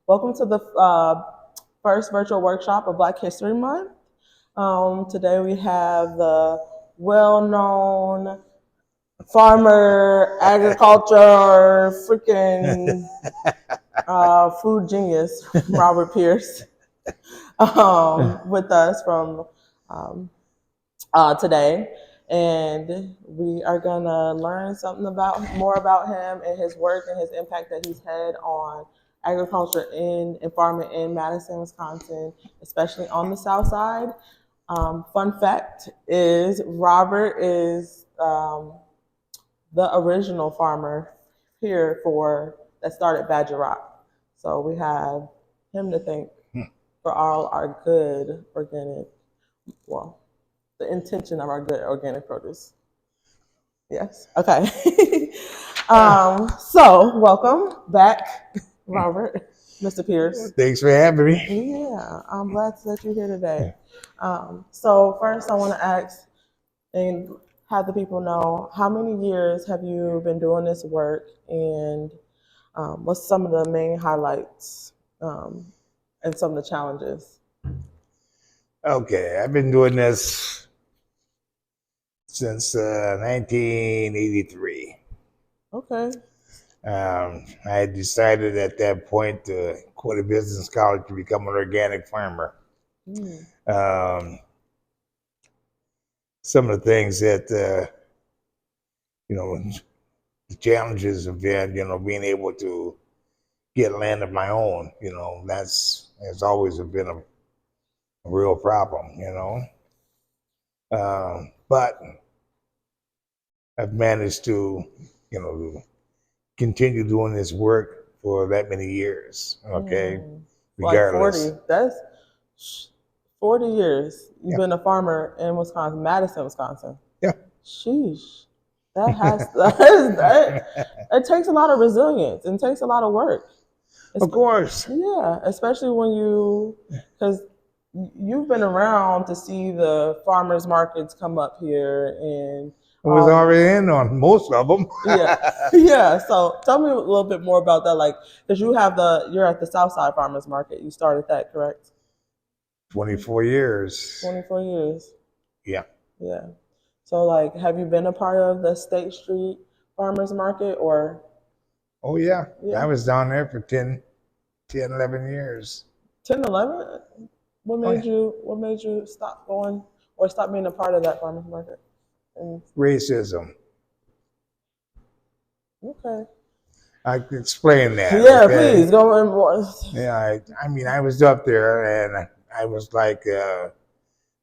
Welcome to the first virtual workshop of Black History Month. Today we have the well-known farmer, agriculture, freaking food genius, Robert Pierce, with us from um, today. And we are gonna learn something more about him and his work and his impact that he's had on agriculture and farming in Madison, Wisconsin, especially on the South Side. Fun fact is Robert is the original farmer here for that started Badger Rock. So we have him to thank for all our good organic, well, the intention of our good organic produce. Yes. Okay. So welcome back, Robert, Mr. Pierce. Thanks for having me. Yeah, I'm glad that you're here today. So first, I want to ask and have the people know how many years have you been doing this work, and what's some of the main highlights and some of the challenges? Okay, I've been doing this since 1983. Okay. I decided at that point to quit a business college to become an organic farmer. Mm. Some of the things that, the challenges have been, being able to get land of my own, has always been a real problem. But I've managed to, continue doing this work for that many years. Okay, regardless. Like 40. That's 40 years. You've been a farmer in Wisconsin, Madison, Wisconsin. Yeah. Sheesh. It takes a lot of resilience and takes a lot of work. Of course. Yeah, especially when because you've been around to see the farmers markets come up here, and I was already in on most of them. yeah. So tell me a little bit more about that, like, because you're at the Southside Farmers Market. You started that, correct? 24 years. 24 years. Yeah. Yeah. So, like, have you been a part of the State Street Farmers Market or? Oh, yeah. I was down there for 10, 11 years. 10, 11? What made you stop going or stop being a part of that farmers market? Racism. Okay. I can explain that. Yeah, okay? please go in more. Yeah, I was up there and I was like the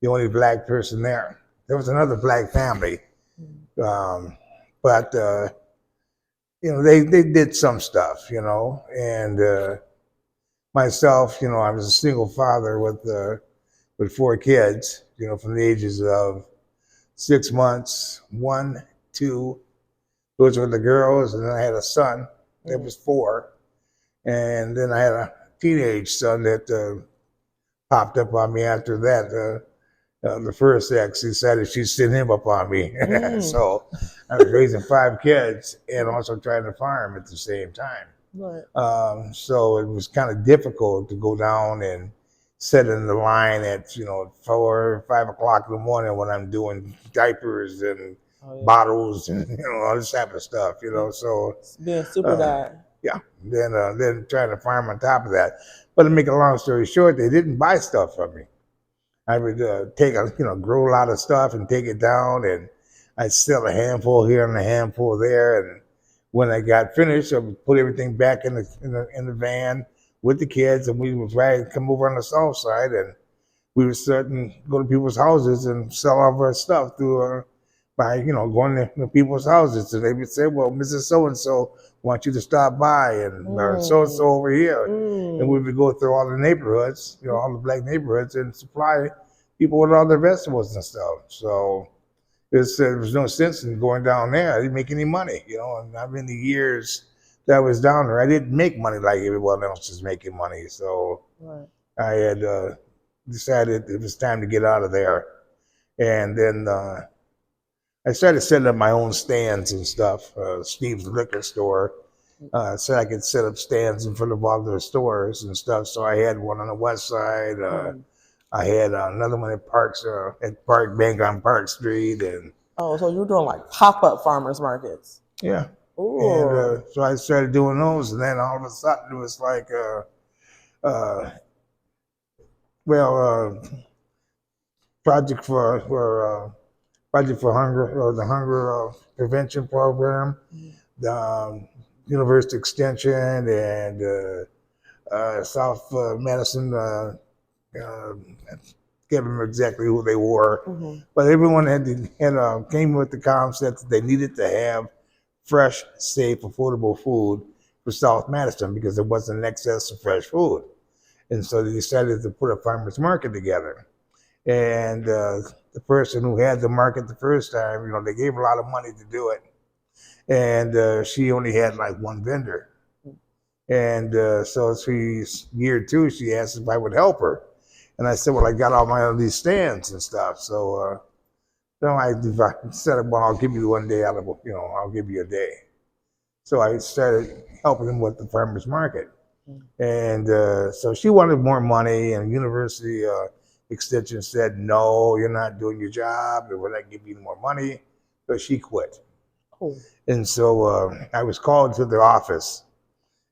only black person there. There was another black family, but they did some stuff, and myself, I was a single father with 4 kids, from the ages of 6 months, 1, 2. Those were the girls, and then I had a son that was 4, and then I had a teenage son that popped up on me after that. The first ex decided she'd send him up on me. So I was raising 5 kids and also trying to farm at the same time. Right. So it was kind of difficult to go down and sit in the line at 4 or 5 o'clock in the morning when I'm doing diapers and bottles and all this type of stuff. So being super dad. Yeah. Then trying to farm on top of that. But to make a long story short, they didn't buy stuff from me. I would grow a lot of stuff and take it down, and I'd sell a handful here and a handful there. And when I got finished, I would put everything back in the van with the kids, and we would come over on the south side, and we would start and go to people's houses and sell off our stuff by going to people's houses. And they would say, "Well, Mrs. So and So wants you to stop by, and so and so over here." And we would go through all the neighborhoods, all the black neighborhoods, and supply people with all their vegetables and stuff. So there was no sense in going down there. I didn't make any money, and I've been the years that I was down there, I didn't make money like everyone else is making money. So I had decided it was time to get out of there. And then I started setting up my own stands and stuff, Steve's liquor store. so I could set up stands in front of all their stores and stuff. So I had one on the west side. I had another one at Park Bank on Park Street, and Oh, so you're doing like pop-up farmers markets. yeah. And Ooh. so I started doing those, and then all of a sudden it was like, uh, well, project for hunger, or the hunger prevention program, the University Extension, and South Madison. Can't remember exactly who they were, but everyone came with the concept that they needed to have fresh, safe, affordable food for South Madison because there wasn't an excess of fresh food, and so they decided to put a farmers market together. And the person who had the market the first time, they gave her a lot of money to do it, and she only had like one vendor. And so year two, she asked if I would help her. And I said, well, I got all these stands and stuff. So I said, well, I'll give you one day I'll give you a day. So I started helping them with the farmer's market. And so she wanted more money, and University Extension said, no, you're not doing your job, and we're not giving you more money. So she quit. Oh. And so I was called to their office.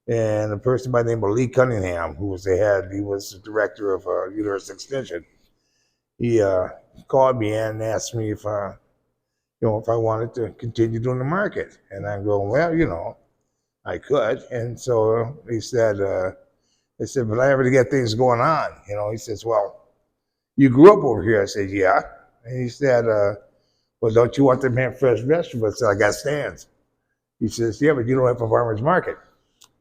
And a person by the name of Lee Cunningham, he was the director of University Extension. He called me in and asked me if I wanted to continue doing the market. And I'm going, well, I could. And so he said, but I have to get things going on. He says, well, you grew up over here. I said, yeah. And he said, well, don't you want them to have fresh vegetables? I said, I got stands. He says, yeah, but you don't have a farmer's market.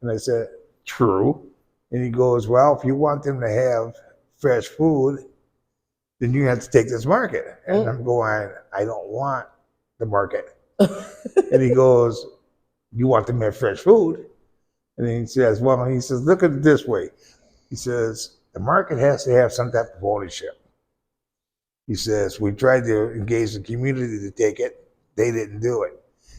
And I said, true. And he goes, well, if you want them to have fresh food, then you have to take this market. And I'm going, I don't want the market. And he goes, you want them to have fresh food? And then he says, look at it this way. He says, the market has to have some type of ownership. He says, we tried to engage the community to take it. They didn't do it.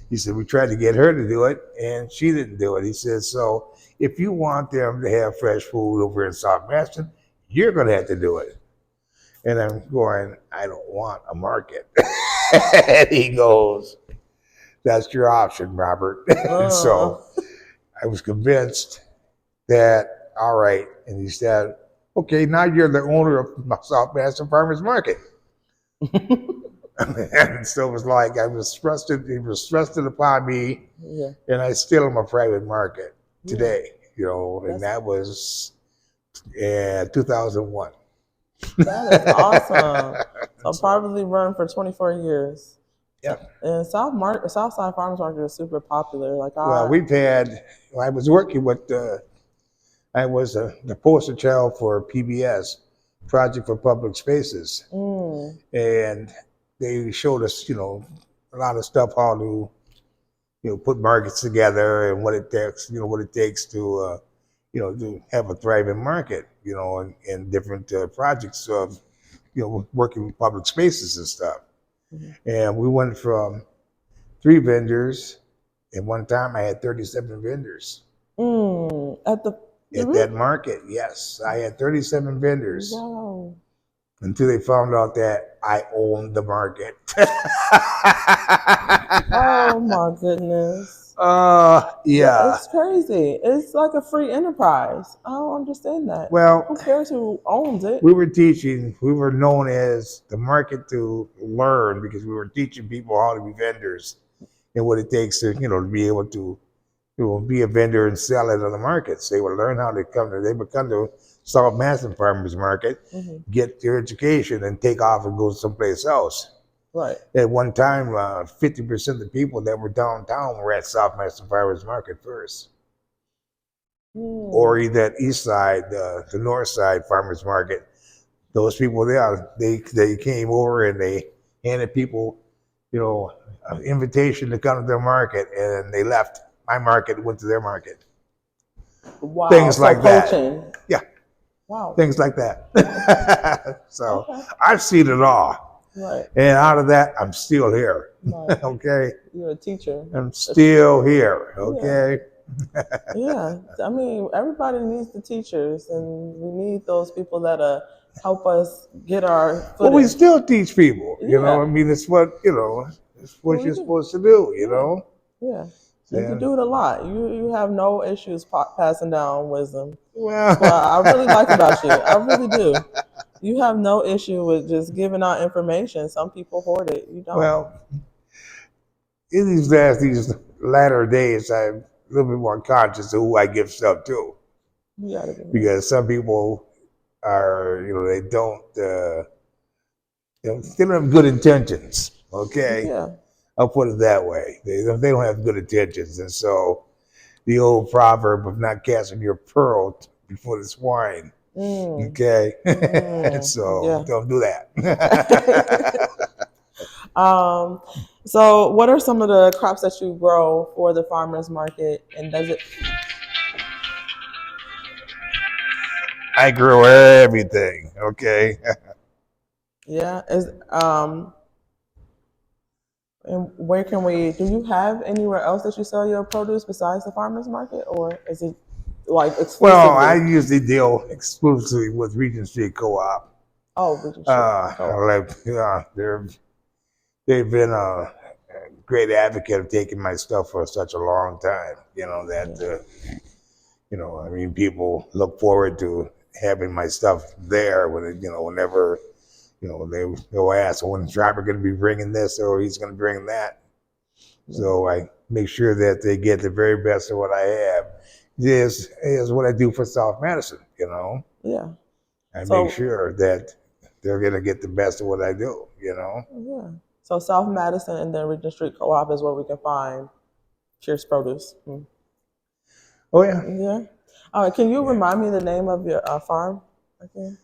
He said, we tried to get her to do it, and she didn't do it. He says, so if you want them to have fresh food over in South Madison, you're going to have to do it. And I'm going, I don't want a market. And he goes, that's your option, Robert. And so I was convinced that, all right. And he said, okay, now you're the owner of South Madison Farmers Market. And so it was like it was thrusted upon me, and I still am a private market today, and that was 2001. That is awesome. So probably run for 24 years. Yeah. And Southside Farmers Market is super popular. I was working with, I was the poster child for PBS, Project for Public Spaces. And they showed us, a lot of stuff, how to, put markets together and what it takes, to, to have a thriving market, and different projects of, working with public spaces and stuff. And we went from 3 vendors. At one time, I had 37 vendors. At that market, yes. I had 37 vendors. Wow. Until they found out that I owned the market. Oh my goodness. Yeah. It's crazy. It's like a free enterprise. I don't understand that. Well, who cares who owns it? We were known as the market to learn, because we were teaching people how to be vendors and what it takes to, to be able to be a vendor and sell it on the markets. They would learn how to they would come to South Madison Farmers Market, get their education, and take off and go someplace else. Right. At one time, 50% of the people that were downtown were at South Madison Farmers Market first. Or either at East Side, the North Side Farmers Market. Those people there, they came over and they handed people, an invitation to come to their market, and they left my market and went to their market. Wow. Things like coaching. That. Yeah. Wow. Things like that. So I've seen it all. Right. And out of that, I'm still here. Right. Okay. You're a teacher. I'm still here. Okay. Yeah, I mean, everybody needs the teachers, and we need those people that help us get our But we footing. still teach people, you know. I Yeah, mean, it's what you know, it's what we you're do. supposed to do, you Yeah, know. yeah, and you And do it a lot. You have no issues passing down wisdom. That's what well, I really like about you. I really do. You have no issue with just giving out information. Some people hoard it. You don't. well, in these latter days, I'm a little bit more conscious of who I give stuff to, You got to be. Yeah. because some people are, they don't, they don't have good intentions. Okay, Yeah. I'll put it that way. They don't have good intentions, and so the old proverb of not casting your pearl before the swine. Mm, Okay, so yeah. don't do that. um, so, what are some of the crops that you grow for the farmers market, and does it? I grow everything. Okay. Yeah, is and where can we? Do you have anywhere else that you sell your produce besides the farmers market, or is it like Well, I exclusively? usually deal exclusively with Regent Street Co-op. Oh, Regent Street Co-op. They've been a great advocate of taking my stuff for such a long time. You know that Yeah. I mean, people look forward to having my stuff there whenever they'll ask, "When the driver going to be bringing this, or he's going to bring that?" Yeah. So I make sure that they get the very best of what I have. This is what I do for South Madison. Yeah. I make So sure that they're going to get the best of what I do. yeah. So South Madison and then Regent Street Co-op is where we can find Pierce Produce. Oh yeah, Yeah. All right. Can you yeah. remind me the name of your farm again?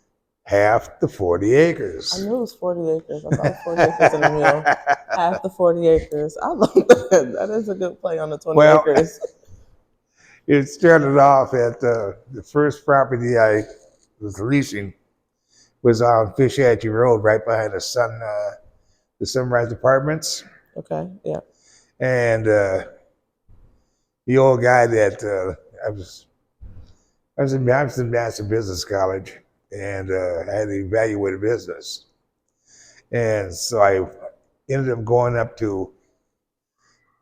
Half the 40 I acres. knew it was 40 acres. I thought it was 40 acres in a meal. Half the 40 acres. I love that. That is a good play on the 20 Well, acres. it started off at the first property I was leasing was on Fish Hatchie Road, right behind the Sunrise Apartments, Okay. Yeah. and the old guy that I was in Madison Business College, and I had to evaluate a business, and so I ended up going up to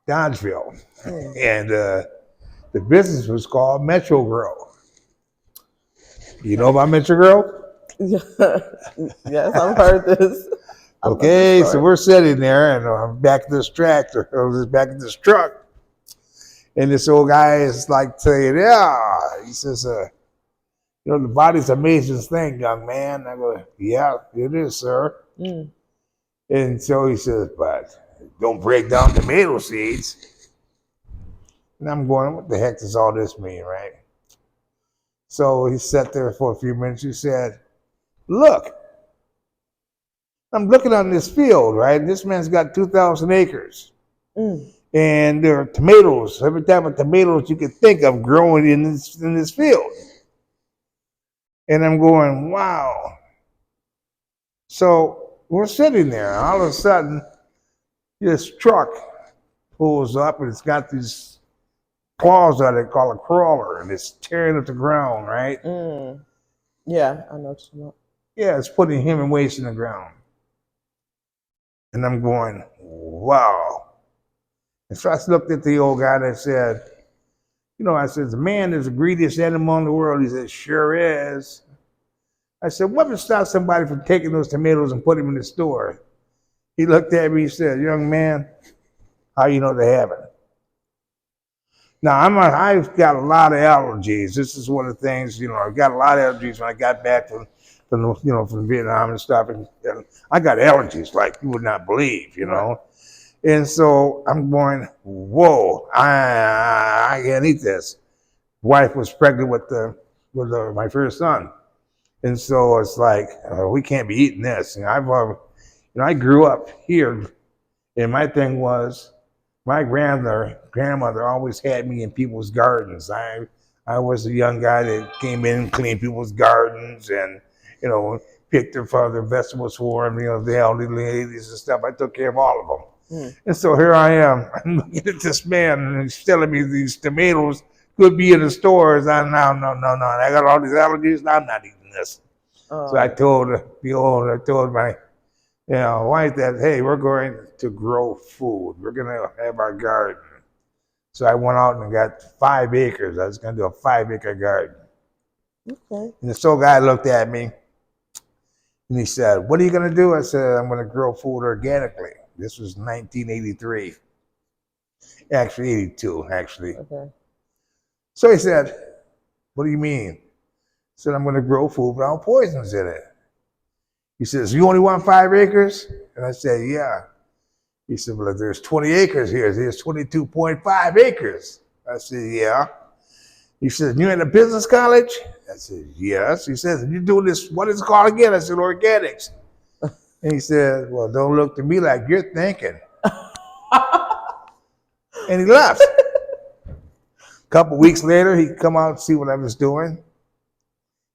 Dodgeville, Mm. and the business was called Metro Grow. You know Okay. about Metro Grow? Yeah. Yes, I've heard this. I love this Okay, so story. we're sitting there, and I'm back at this tractor, or back at this truck, and this old guy is like saying, "Yeah," he says, "The body's an amazing thing, young man." I go, "Yeah, it is, sir." Mm. And so he says, "But don't break down tomato seeds." And I'm going, "What the heck does all this mean, right?" So he sat there for a few minutes. He said, "Look, I'm looking on this field, right? This man's got 2,000 acres. Mm. And there are tomatoes, every type of tomatoes you could think of growing in this field." And I'm going, wow. So we're sitting there, and all of a sudden, this truck pulls up, and it's got these claws on it called a crawler, and it's tearing up the ground, right? Mm. Yeah, I know what you meant. Yeah, it's putting human waste in the ground. And I'm going, wow. And so I looked at the old guy and I said, I said, "The man is the greediest animal in the world." He said, "Sure is." I said, "What would stop somebody from taking those tomatoes and putting them in the store?" He looked at me, he said, "Young man, how you know they haven't?" Now, I've got a lot of allergies. This is one of the things, I got a lot of allergies when I got back from Vietnam and stuff. And I got allergies like you would not believe, Right. And so I'm going, whoa, I can't eat this. Wife was pregnant with my first son. And so it's like, we can't be eating this. And I grew up here, and my thing was, my grandmother always had me in people's gardens. I was a young guy that came in and cleaned people's gardens, and you know picked their vegetables for them. The elderly ladies and stuff. I took care of all of them. Mm. And so here I am. I'm looking at this man, and he's telling me these tomatoes could be in the stores. I no. I got all these allergies. I'm not eating this. So I told my wife that, hey, we're going to grow food. We're going to have our garden. So I went out and got 5 acres. I was going to do a 5-acre garden. Okay. And the so guy looked at me and he said, what are you going to do? I said, I'm going to grow food organically. This was 1983. Actually, 82, actually. Okay. So he said, what do you mean? I said, I'm going to grow food without poisons in it. He says, you only want 5 acres? And I said, yeah. He said, well, if there's 20 acres here, there's 22.5 acres. I said, yeah. He said, you in a business college? I said, yes. He says, you're doing this, what is it called again? I said, organics. And he said, well, don't look to me like you're thinking. And he left. A couple weeks later, he come out and see what I was doing.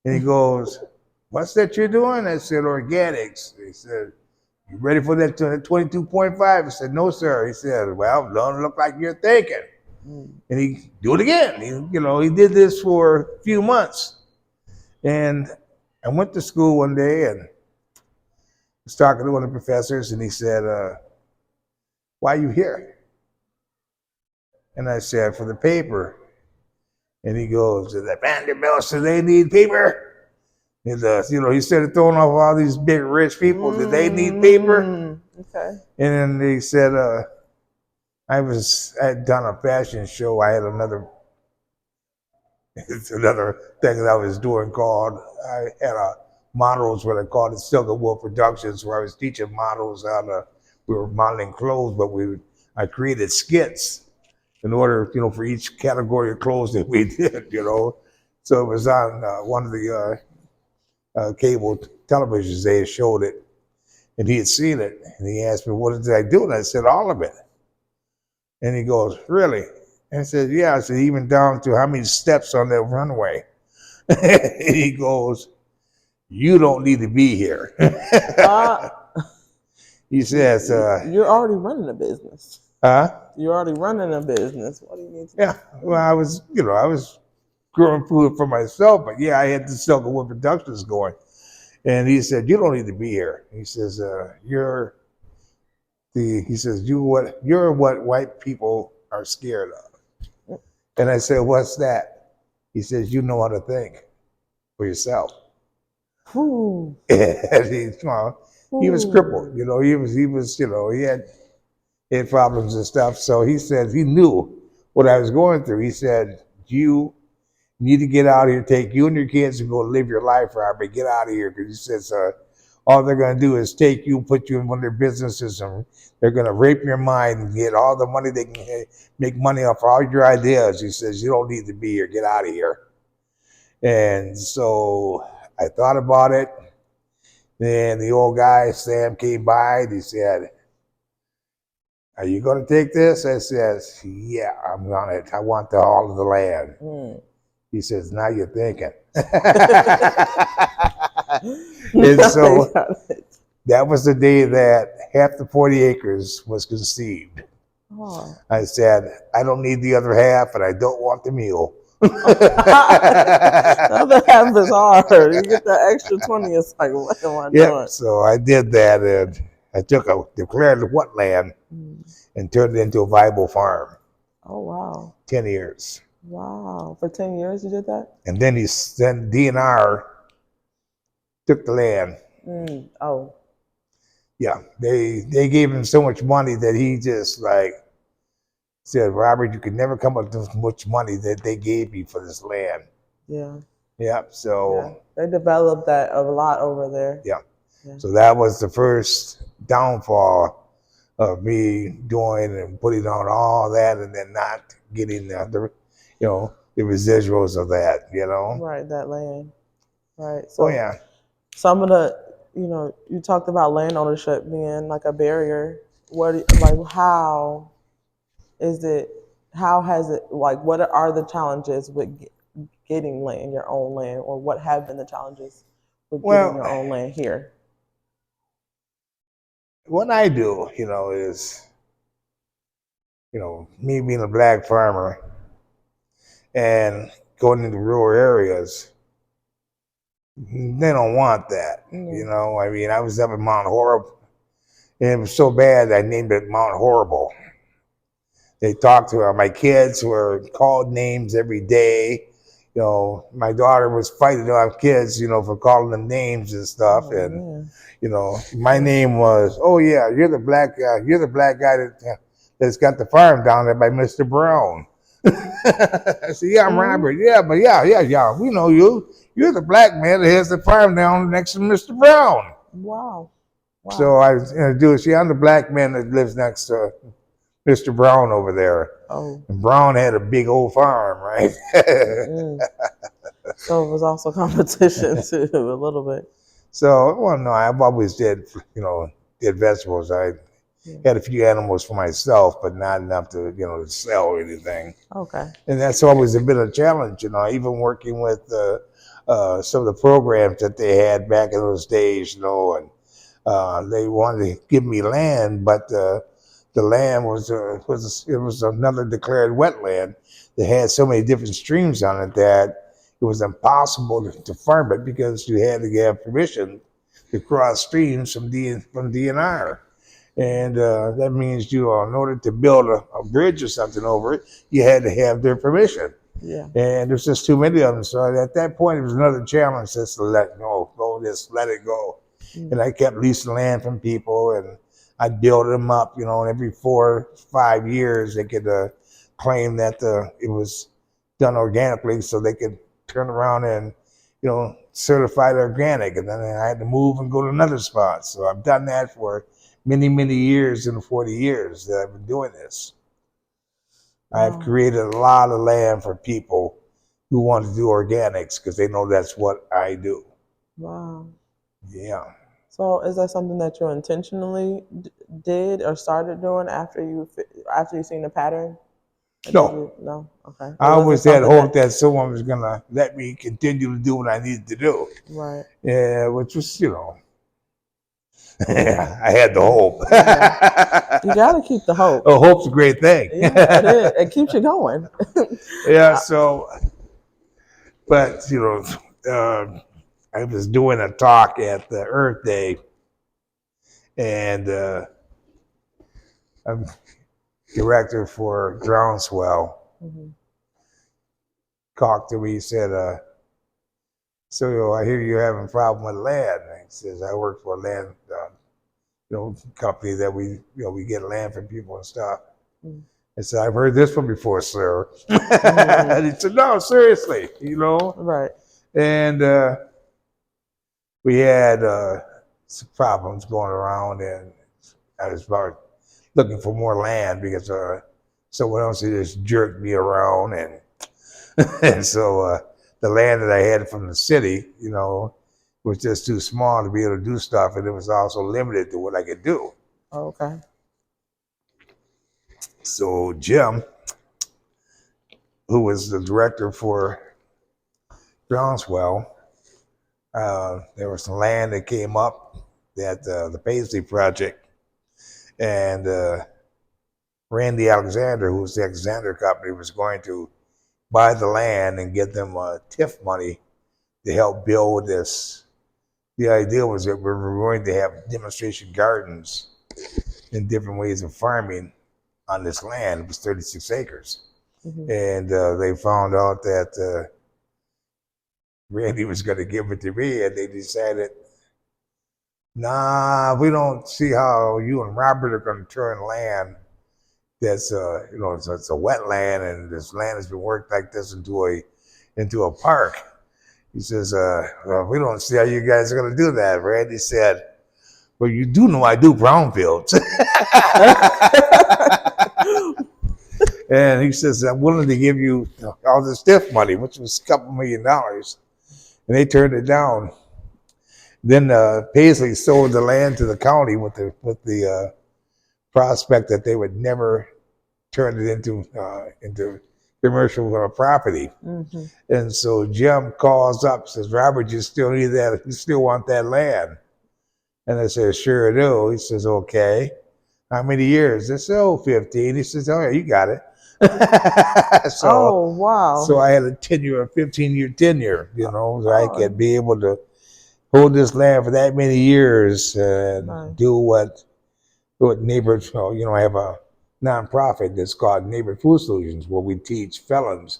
And he goes, what's that you're doing? I said, organics. He said, you ready for that 22.5? I said, no, sir. He said, well, don't look like you're thinking. And he do it again. He did this for a few months. And I went to school one day and was talking to one of the professors, and he said, why are you here? And I said, for the paper. And he goes, the Vanderbilt, so they need paper? And, he started throwing off all these big rich people. Did they need paper? Okay. And then he said, I had done a fashion show. I had another thing that I was doing called, I had a models, what I called it, Silk and Wool Productions, where I was teaching models how to, we were modeling clothes, but I created skits in order, for each category of clothes that we did, So it was on one of the cable televisions. They had showed it, and he had seen it, and he asked me, what did I do? And I said, all of it. And he goes, really? And I said, yeah. I said, even down to how many steps on that runway. And he goes, you don't need to be here. He says, you're already running a business. huh? You're already running a business. What do you need to do? Yeah. Well, I was growing food for myself, but yeah, I had the Silk and Wool Productions going. And he said, you don't need to be here. He says, you're what white people are scared of. And I said, what's that? He says, you know how to think for yourself. Ooh. And he was crippled, he had problems and stuff. So he said he knew what I was going through. He said, you need to get out of here, take you and your kids and go live your life, Robert. Get out of here. Because he says, all they're going to do is take you, put you in one of their businesses, and they're going to rape your mind and get all the money they can make money off all your ideas. He says, you don't need to be here. Get out of here. And so I thought about it. Then the old guy, Sam, came by and he said, are you going to take this? I said, yeah, I'm on it. I want all of the land. He says, now you're thinking. And so that was the day that half the 40 acres was conceived. Oh. I said, I don't need the other half, and I don't want the mule. The other half is hard. You get the extra 20. It's like, what am I doing? So I did that, and I declared the wetland and turned it into a viable farm. Oh, wow. 10 years. Wow. For 10 years you did that? And then DNR took the land. Oh. Yeah. They gave him so much money that he just said, Robert, you could never come up with much money that they gave me for this land. Yeah. Yeah. So they developed that a lot over there. Yeah. So that was the first downfall of me doing and putting on all that and then not getting the residuals of that, Right, that land. Right. So yeah. Some of the, you talked about land ownership being like a barrier. How has it, what are the challenges with getting land, your own land, or what have been the challenges with getting your own land here? What I do, is, me being a black farmer, and going into rural areas, they don't want that. You know, I mean, I was up in Mount Horrible, and it was so bad I named it Mount Horrible. They talked to my kids were called names every day. You know, my daughter was fighting our kids, you know, for calling them names and stuff. Oh, And man. you know, my name was, oh yeah, you're the black guy. You're the black guy that's got the farm down there by Mr. Brown. I said, yeah, I'm Robert. Yeah, but yeah. We know you. You're the black man that has the farm down next to Mr. Brown. Wow. Wow. So I introduced, yeah, I'm the black man that lives next to Mr. Brown over there. Oh. And Brown had a big old farm, right? So it was also competition too, a little bit. So, well, no, I've always did vegetables. I had a few animals for myself, but not enough to, to sell or anything. Okay. And that's always been a challenge, even working with some of the programs that they had back in those days, and they wanted to give me land, but the land was another declared wetland that had so many different streams on it that it was impossible to farm it because you had to get permission to cross streams from DNR. And that means in order to build a bridge or something over it, you had to have their permission. Yeah. And there's just too many of them. So at that point, it was another challenge just to let it go. And I kept leasing land from people, and I built them up, and every 4 or 5 years, they could claim that it was done organically so they could turn around and, certified organic. And then I had to move and go to another spot. So I've done that for many, many years in the 40 years that I've been doing this. Wow. I've created a lot of land for people who want to do organics because they know that's what I do. Wow. Yeah. So is that something that you intentionally did or started doing after you seen the pattern? No. No? Okay. I always had hope that someone was going to let me continue to do what I needed to do. Right. Yeah, which was, I had the hope. Yeah. You got to keep the hope. Oh, hope's a great thing. Yeah, it is. It keeps you going. Yeah, so, but, I was doing a talk at the Earth Day, and I'm director for Groundswell. Talked to me, he said, so I hear you're having a problem with land. And he says, I work for a land company that we get land from people and stuff. I said, I've heard this one before, sir. And he said, no, seriously, Right. And we had some problems going around, and I was about looking for more land because someone else had just jerked me around, and so the land that I had from the city, was just too small to be able to do stuff, and it was also limited to what I could do. Okay. So Jim, who was the director for Groundswell, there was some land that came up at the Paisley Project, and Randy Alexander, who was the Alexander Company, was going to buy the land and get them TIF money to help build this. The idea was that we were going to have demonstration gardens and different ways of farming on this land. It was 36 acres. And they found out that Randy was going to give it to me, and they decided, nah, we don't see how you and Robert are going to turn land that's it's a wetland, and this land has been worked like this into a park. He says, well, we don't see how you guys are going to do that. Randy said, well, you do know I do brownfields. And he says, I'm willing to give you all this TIF money, which was a couple $1 million. And they turned it down. Then Paisley sold the land to the county with the prospect that they would never turn it into commercial property. And so Jim calls up, says, Robert, you still need that? You still want that land? And I said, sure do. He says, okay. How many years? I said, 15. He says, oh, yeah, you got it. so Oh, wow. I had a 10-year or 15-year tenure, so I Oh, could be able to hold this land for that many years and nice. do what neighbors, I have a nonprofit that's called Neighbor Food Solutions, where we teach felons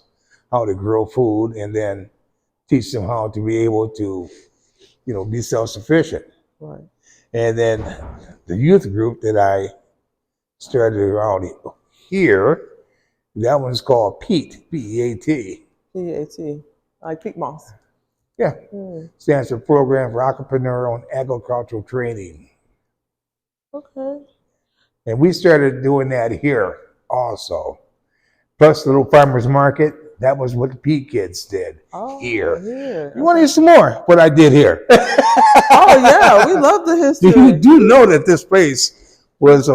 how to grow food and then teach them how to be able to, be self-sufficient. Right. And then the youth group that I started around here, that one's called PEAT, P-E-A-T. PAT, like peak moss. Yeah, Mm. stands for Program for Entrepreneurial and Agricultural Training. Okay. And we started doing that here also. Plus the little farmers market, that was what the Pete kids did Oh, here. here. You want to Okay. hear some more? What I did here? Oh, yeah. We love the You history. do know that this place was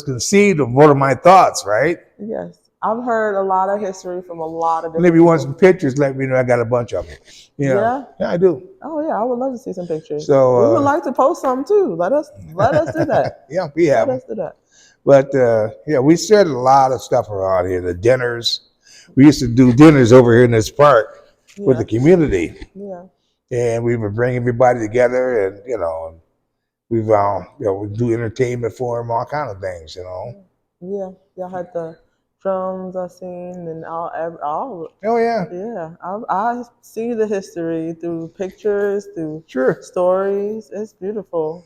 conceived of one of my thoughts, right? Yes. I've heard a lot of history from a lot of And if different you want some people. pictures, let me know. I got a bunch of them. Yeah. Yeah, I do. Oh, yeah. I would love to see some pictures. So We would like to post some too. Let us do that. yeah, we have Let them. us do that. But yeah, we started a lot of stuff around here. The dinners, we used to do dinners over here in this park with Yeah. the community, Yeah. and we would bring everybody together, and we do entertainment for them, all kind of things. Yeah. Y'all had the drums I seen and all. Oh yeah, Yeah. I see the history through pictures, through sure. stories. It's beautiful.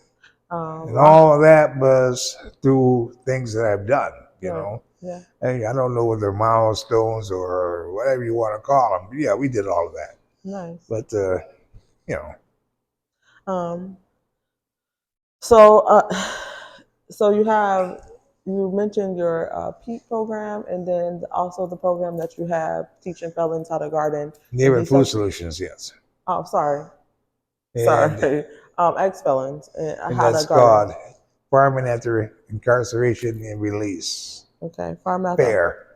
And all of that was through things that I've done. Right. Yeah. And I don't know whether they're milestones or whatever you want to call them. Yeah, we did all of that. Nice. But you know, Um. So, so you mentioned your PEAT program, and then also the program that you have teaching felons how to garden and neighborhood be food self. solutions, yes. Oh, sorry, And ex felons and how to that's garden. called farming after incarceration and release. Okay, farm out Fair.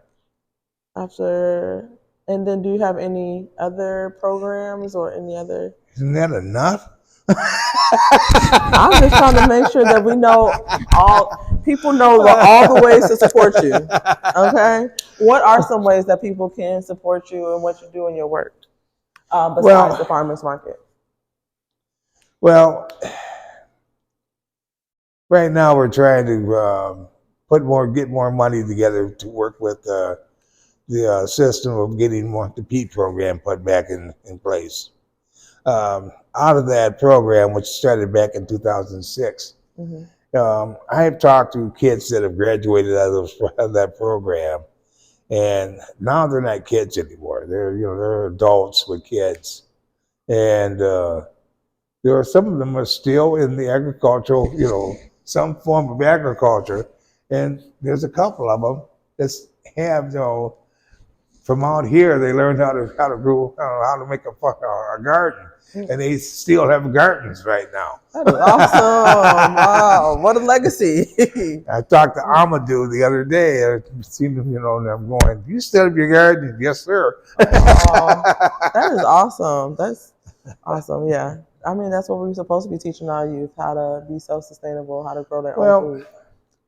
after, and then do you have any other programs or any other? Isn't that enough? I'm just trying to make sure that we know all people know all the ways to support you. Okay, what are some ways that people can support you and what you do in your work besides the farmers market? Well, right now we're trying to get more money together to work with the system of getting the PEAT program put back in place. Out of that program, which started back in 2006, I have talked to kids that have graduated out of that program, and now they're not kids anymore. They're adults with kids, and there are some of them are still in the agricultural, some form of agriculture, and there's a couple of them that have, from out here, they learned how to grow, how to make a garden, and they still have gardens right now. That is awesome! Wow, what a legacy! I talked to Amadou the other day. I seen him, and I'm going, "You still have your garden?" Yes, sir. That is awesome. That's awesome. Yeah, I mean that's what we're supposed to be teaching our youth: how to be self-sustainable, how to grow their own food.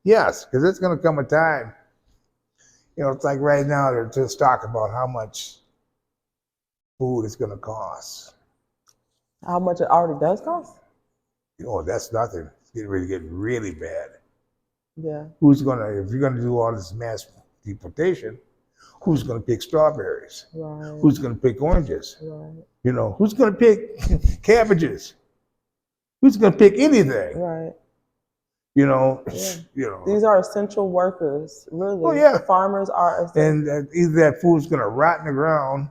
Yes, because it's going to come a time. It's like right now they're just talking about how much food is going to cost. How much it already does cost? That's nothing. It's getting ready to get really bad. Yeah. If you're gonna do all this mass deportation, who's gonna pick strawberries? Right. Who's gonna pick oranges? Right. Who's gonna pick cabbages? Who's gonna pick anything? Right. Yeah. These are essential workers, really. Oh yeah. The farmers are essential. And either that food's gonna rot in the ground,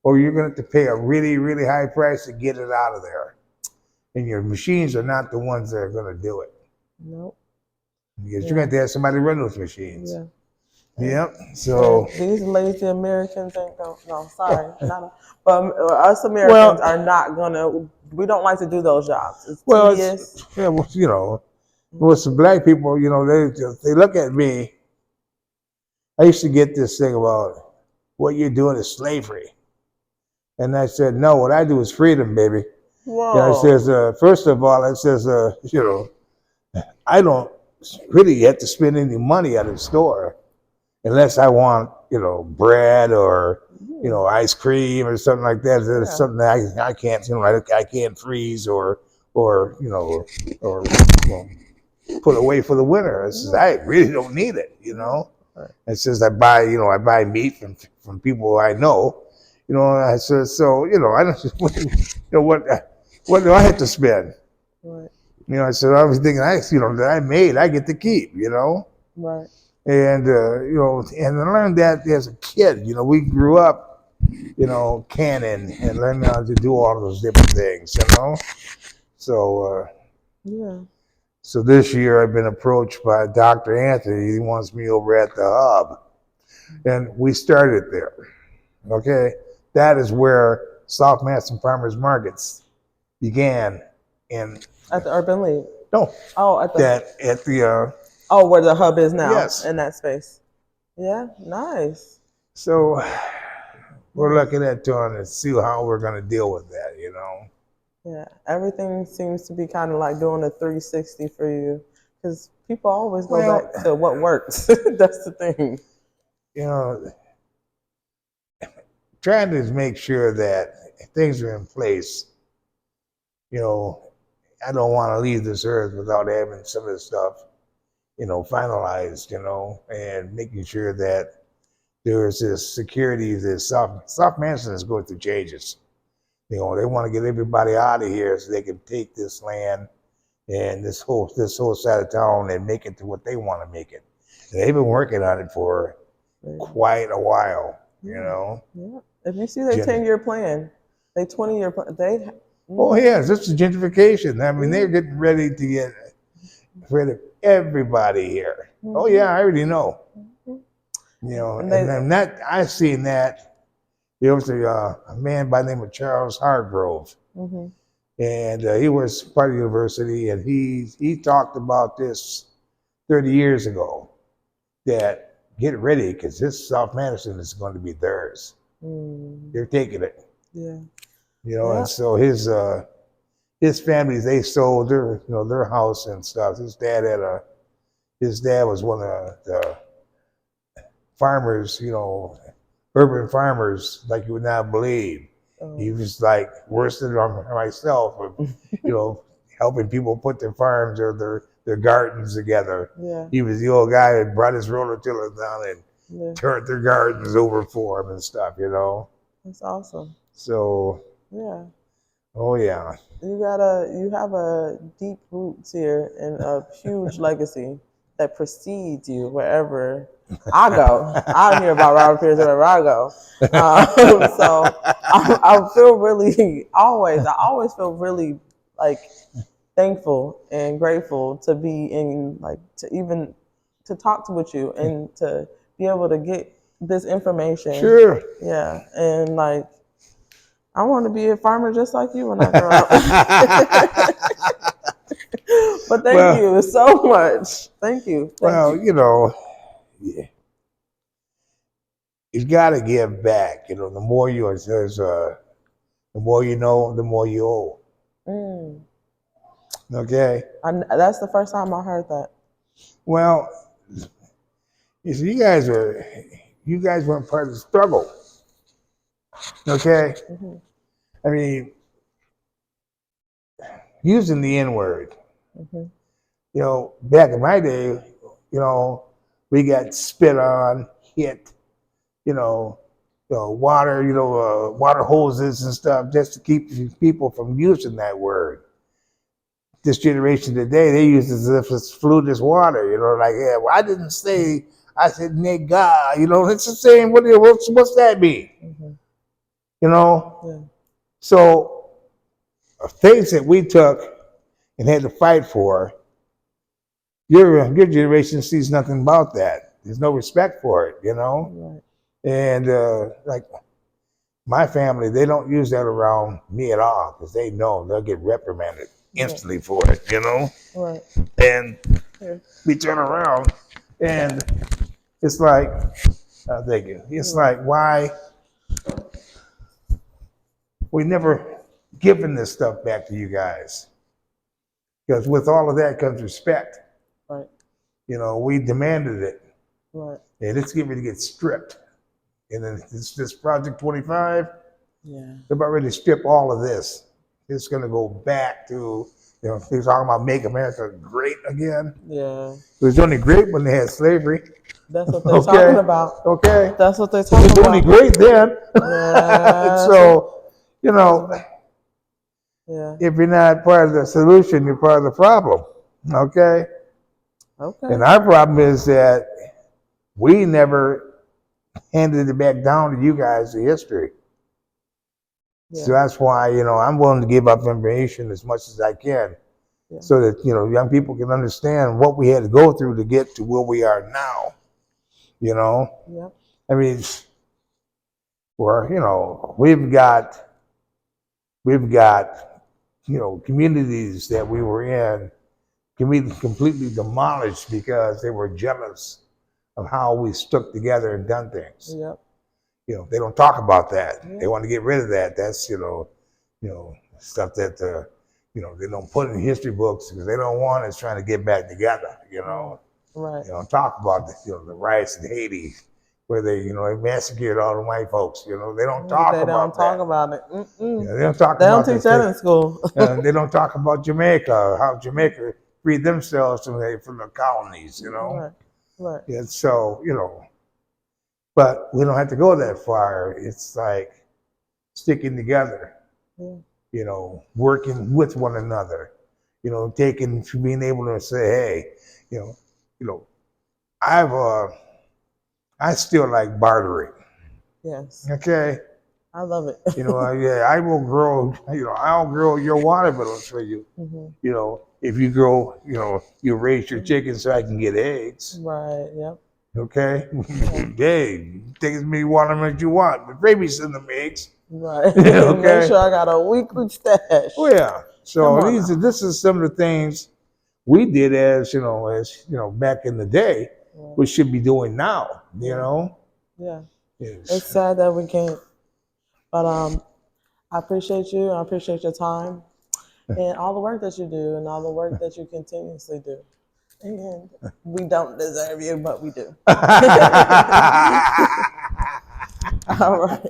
or you're gonna have to pay a really, really high price to get it out of there. And your machines are not the ones that are gonna do it. Nope. Because you're going to have somebody run those machines. Yeah. Yep. So these lazy Americans ain't going. No, sorry, but us Americans are not gonna. We don't like to do those jobs. It's tedious. Some black people, they look at me. I used to get this thing about what you're doing is slavery, and I said, no, what I do is freedom, baby. Whoa. It says, first of all, it says, I don't really have to spend any money at the store. unless I want, bread or, ice cream or something like that. There's something that I can't, I can't freeze or or well, put away for the winter. It says I really don't need it, It says I buy meat from people I know, I said, so, I don't, what do I have to spend? Right. I said, everything that I made, I get to keep, Right. And, and I learned that as a kid, we grew up, canning and learning how to do all those different things, So, Yeah. so this year I've been approached by Dr. Anthony. He wants me over at the hub. And we started there. Okay. That is where South Madison Farmers Markets began in At the Urban League. no. Oh, at the where the hub is now. Yes. In that space. Yeah, nice. So we're looking at trying to see how we're gonna deal with that, Yeah, everything seems to be kind of like doing a 360 for you because people always go back to what works. That's the thing. Trying to make sure that things are in place. I don't want to leave this earth without having some of the stuff, finalized, and making sure that there's this security. This South Madison is going through changes. They want to get everybody out of here so they can take this land and this whole side of town and make it to what they want to make it. And they've been working on it for quite a while, Yeah. If you see their 10-year plan, their 20-year plan, oh yeah, this is gentrification. I mean, they're getting ready to get rid of everybody here. Oh yeah, I already know. And I've seen that. There was a man by the name of Charles Hargrove, and he was part of the university, and he talked about this 30 years ago, that get ready because this South Madison is going to be theirs. They're taking it. Yeah. And so his family, they sold their house and stuff. His dad was one of the farmers, urban farmers, like you would not believe. He was like worse than myself, helping people put their farms or their gardens together. Yeah. He was the old guy that brought his rototiller down and turned their gardens over for him and stuff, That's awesome. So. Yeah. Oh yeah. You have a deep roots here and a huge legacy that precedes you wherever I go. I hear about Robert Pierce wherever I go. So I feel really I always feel really like thankful and grateful to be in to talk with you and to be able to get this information. Sure. Yeah. And I want to be a farmer just like you when I grow up. But thank you so much. Thank you. Yeah. You've got to give back. The more the more you know, the more you owe. Okay. That's the first time I heard that. Well, you see, you guys weren't part of the struggle. Okay. I mean, using the N-word. Back in my day, we got spit on, hit, water, water hoses and stuff just to keep people from using that word. This generation today, they use it as if it's fluid water, well, I didn't say, I said nigga, it's the same. What's that mean? Yeah. So things that we took and had to fight for, your generation sees nothing about that. There's no respect for it, Right. And like my family, they don't use that around me at all because they know they'll get reprimanded instantly for it, Right. And we turn around and it's like, thank you. It's like, why we never given this stuff back to you guys? Because with all of that comes respect. Right. We demanded it. Right. and it's getting ready to get stripped. And then this Project 25, Yeah. they're about ready to strip all of this. It's going to go back to, they're talking about make America great again. Yeah. It was only great when they had slavery. That's what they're talking about. Okay. That's what they're talking It was about. only great then. Yeah. So, yeah. if you're not part of the solution, you're part of the problem. Okay. Okay. And our problem is that we never handed it back down to you guys, the history. Yeah. So that's why, I'm willing to give up information as much as I can, so that, young people can understand what we had to go through to get to where we are now. Yep. I mean, we've got, communities that we were in completely demolished because they were jealous of how we stuck together and done things. Yep. They don't talk about that. Yeah. They want to get rid of that. That's, stuff that, they don't put in history books because they don't want us trying to get back together, Right. They don't talk about the riots in Haiti where they, they massacred all the white folks, They don't talk They about don't talk that. about it. Mm-mm. They don't talk They about don't teach that in school. they don't talk about Jamaica, how Jamaica freed themselves from the colonies, Right. Right. And so, but we don't have to go that far. It's like sticking together, working with one another, being able to say, hey, I still like bartering. Yes. Okay. I love it. I will grow, I'll grow your watermelons for you. Mm-hmm. If you grow, you raise your chickens so I can get eggs. Right. Yep. Okay. Hey, take as many watermelons you want, but babysitting them eggs. Right. Okay. Make sure I got a weekly stash. Oh yeah. So this is some of the things we did as back in the day, we should be doing now. Yeah. Yes. It's sad that we can't, but I appreciate you. I appreciate your time and all the work that you do and all the work that you continuously do. And we don't deserve you, but we do. All right.